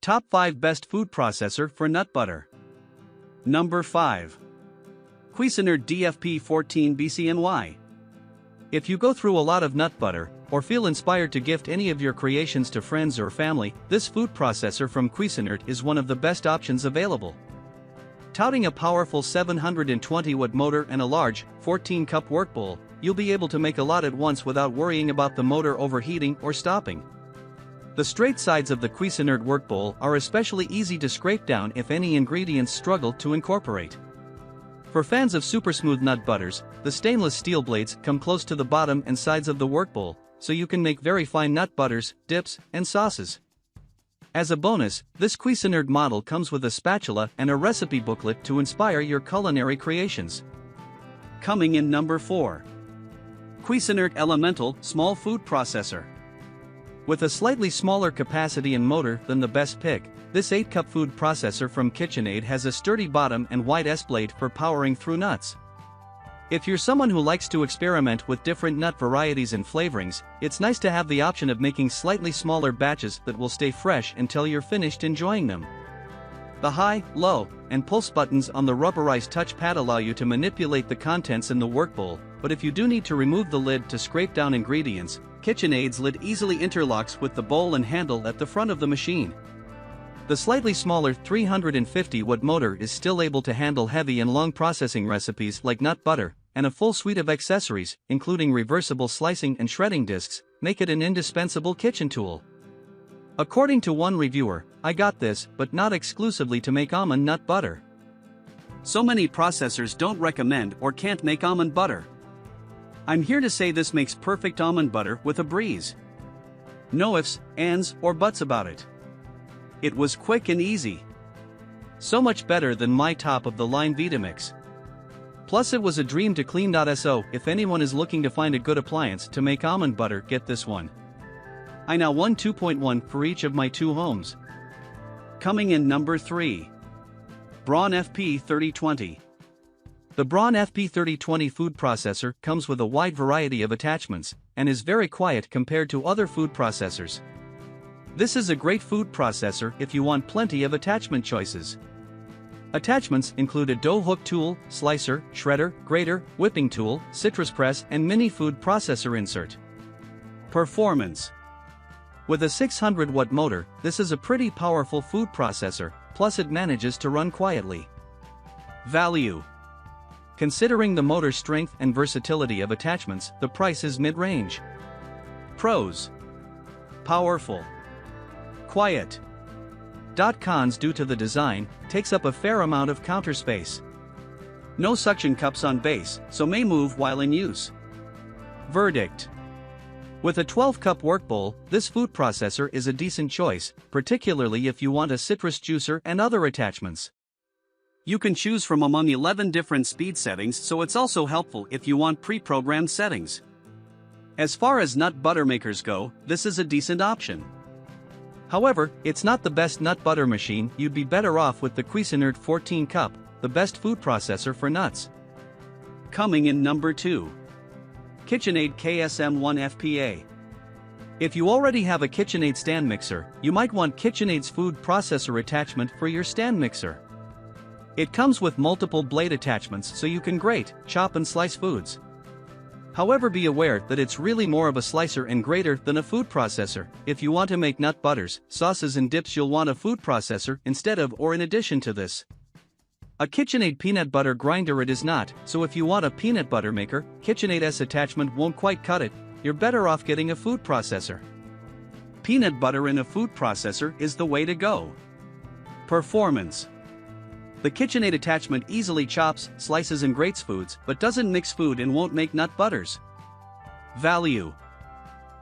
Top 5 Best Food Processor for Nut Butter. Number 5. Cuisinart DFP-14BCNY. If you go through a lot of nut butter, or feel inspired to gift any of your creations to friends or family, this food processor from Cuisinart is one of the best options available. Touting a powerful 720-watt motor and a large, 14-cup work bowl, you'll be able to make a lot at once without worrying about the motor overheating or stopping. The straight sides of the Cuisinart work bowl are especially easy to scrape down if any ingredients struggle to incorporate. For fans of super smooth nut butters, the stainless steel blades come close to the bottom and sides of the work bowl, so you can make very fine nut butters, dips, and sauces. As a bonus, this Cuisinart model comes with a spatula and a recipe booklet to inspire your culinary creations. Coming in number 4. Cuisinart Elemental Small Food Processor. With a slightly smaller capacity and motor than the best pick, this 8-cup food processor from KitchenAid has a sturdy bottom and wide S-blade for powering through nuts. If you're someone who likes to experiment with different nut varieties and flavorings, it's nice to have the option of making slightly smaller batches that will stay fresh until you're finished enjoying them. The high, low, and pulse buttons on the rubberized touchpad allow you to manipulate the contents in the work bowl, but if you do need to remove the lid to scrape down ingredients, KitchenAid's lid easily interlocks with the bowl and handle at the front of the machine. The slightly smaller 350-watt motor is still able to handle heavy and long processing recipes like nut butter, and a full suite of accessories, including reversible slicing and shredding discs, make it an indispensable kitchen tool. According to one reviewer, "I got this, but not exclusively to make almond nut butter. So many processors don't recommend or can't make almond butter. I'm here to say this makes perfect almond butter with a breeze. No ifs, ands, or buts about it. It was quick and easy. So much better than my top-of-the-line Vitamix. Plus it was a dream to clean. So if anyone is looking to find a good appliance to make almond butter, get this one. I now won 2.1 for each of my 2 homes." Coming in number 3. Braun FP3020. The Braun FP3020 food processor comes with a wide variety of attachments, and is very quiet compared to other food processors. This is a great food processor if you want plenty of attachment choices. Attachments include a dough hook tool, slicer, shredder, grater, whipping tool, citrus press, and mini food processor insert. Performance. With a 600-watt motor, this is a pretty powerful food processor, plus it manages to run quietly. Value. Considering the motor strength and versatility of attachments, the price is mid-range. Pros. Powerful. Quiet. Cons: due to the design, takes up a fair amount of counter space. No suction cups on base, so may move while in use. Verdict. With a 12-cup work bowl, this food processor is a decent choice, particularly if you want a citrus juicer and other attachments. You can choose from among 11 different speed settings, so it's also helpful if you want pre-programmed settings. As far as nut butter makers go, this is a decent option. However, it's not the best nut butter machine. You'd be better off with the Cuisinart 14-cup, the best food processor for nuts. Coming in number 2. KitchenAid KSM1FPA. If you already have a KitchenAid stand mixer, you might want KitchenAid's food processor attachment for your stand mixer. It comes with multiple blade attachments so you can grate, chop and slice foods. However, be aware that it's really more of a slicer and grater than a food processor. If you want to make nut butters, sauces and dips, you'll want a food processor instead of or in addition to this. A KitchenAid peanut butter grinder it is not, so if you want a peanut butter maker, KitchenAid's attachment won't quite cut it. You're better off getting a food processor. Peanut butter in a food processor is the way to go. Performance. The KitchenAid attachment easily chops, slices and grates foods, but doesn't mix food and won't make nut butters. Value.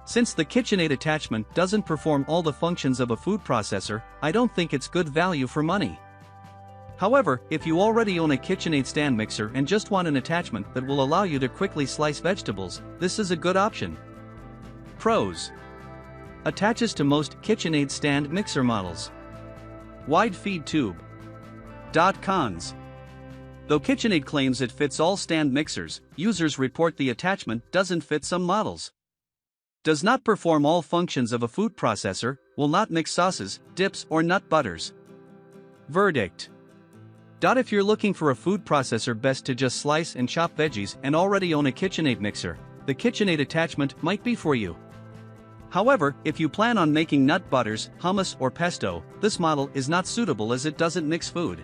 Since the KitchenAid attachment doesn't perform all the functions of a food processor, I don't think it's good value for money. However, if you already own a KitchenAid stand mixer and just want an attachment that will allow you to quickly slice vegetables, this is a good option. Pros. Attaches to most KitchenAid stand mixer models. Wide feed tube. Cons. Though KitchenAid claims it fits all stand mixers, users report the attachment doesn't fit some models. Does not perform all functions of a food processor. will not mix sauces, dips, or nut butters. Verdict. If you're looking for a food processor best to just slice and chop veggies and already own a KitchenAid mixer, the KitchenAid attachment might be for you. However, if you plan on making nut butters, hummus, or pesto, this model is not suitable as it doesn't mix food.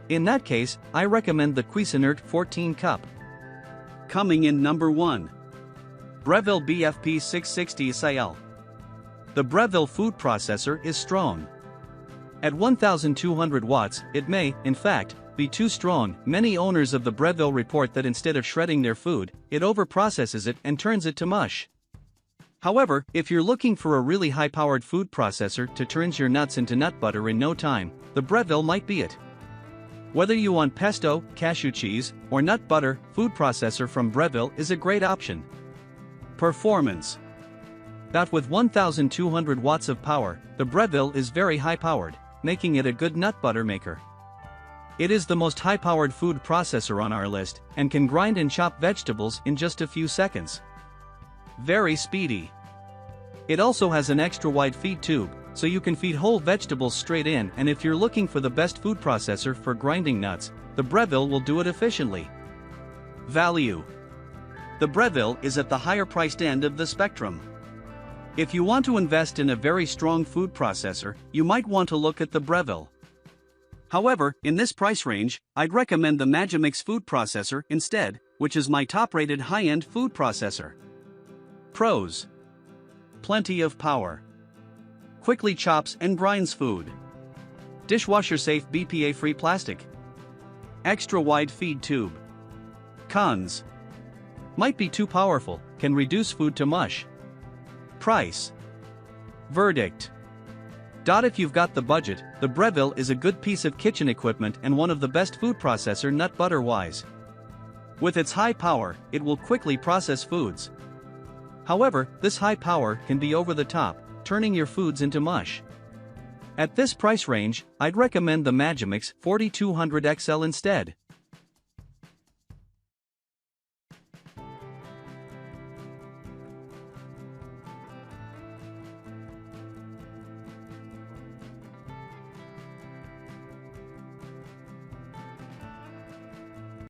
In that case, I recommend the Cuisinart 14 Cup. Coming in number 1. Breville BFP660SIL. The Breville food processor is strong. At 1200 watts, it may, in fact, be too strong. Many owners of the Breville report that instead of shredding their food, it overprocesses it and turns it to mush. However, if you're looking for a really high-powered food processor to turn your nuts into nut butter in no time, the Breville might be it. Whether you want pesto, cashew cheese, or nut butter, food processor from Breville is a great option. Performance. With 1200 watts of power, the Breville is very high-powered, making it a good nut butter maker. It is the most high-powered food processor on our list and can grind and chop vegetables in just a few seconds. Very speedy. It also has an extra-wide feed tube, so you can feed whole vegetables straight in, and if you're looking for the best food processor for grinding nuts, the Breville will do it efficiently. Value. The Breville is at the higher priced end of the spectrum. If you want to invest in a very strong food processor, you might want to look at the Breville. However, in this price range, I'd recommend the Magimix food processor instead, which is my top-rated high-end food processor. Pros. Plenty of power. Quickly chops and grinds food. Dishwasher-safe BPA-free plastic. Extra-wide feed tube. Cons. Might be too powerful, can reduce food to mush. Price. Verdict. If you've got the budget, the Breville is a good piece of kitchen equipment and one of the best food processor nut butter-wise. With its high power, it will quickly process foods. However, this high power can be over the top, turning your foods into mush. At this price range, I'd recommend the Magimix 4200 XL instead.